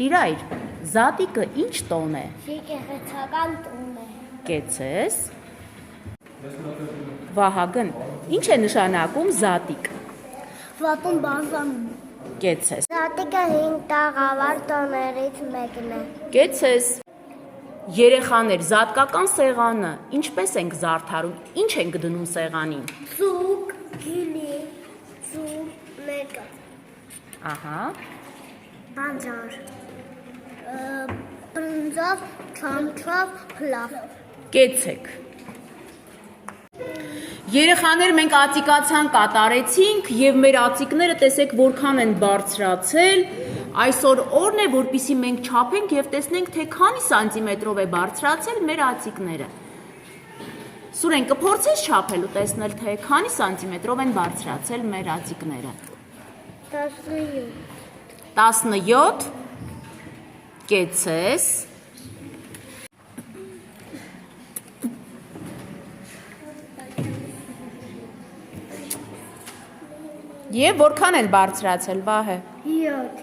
Տիրայր, զատիկը ինչ տոն է։ Եկեղեցական տուն է։ Կեցես։ Վահագն, ինչ է նշանակում զատիկ։ Վատուն բազանում։ Կեցես։ Զատիկը 5 տաղավար տոներից մեկն է։ Կեցես։ Երեխաներ, զատկական սեղանը ինչպես ենք զարդարում, ինչ ենք դնում սեղանին։ Սուկ, գինի, սուկ, մեկը։ Ահա։ Բանջար։ Բրնձավ, չամչավ, փլավ։ Կեցեք։ Երեխաներ, մենք ածիկացան կատարեցինք և մեր ածիկները տեսեք որքան են բարձրացել, այսօր օրն է, որպեսզի մենք չափենք և տեսնենք, թե քանի սանտիմետրով է բարձրացել մեր ածիկները։ Սուրեն, կփորձես չափելու տեսնել, թե քանի սանտիմետրով են բարձրացել մեր ածիկները։ 17։ 17, կեցես։ Եվ որքան են բարձրացել, Վահե։ 7։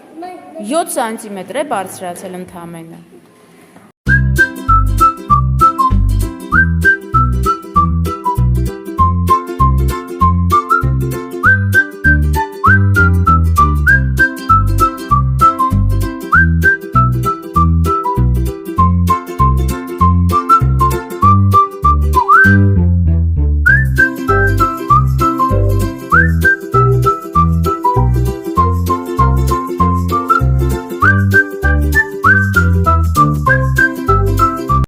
7 սանտիմետր է բարձրացել ընդամենը։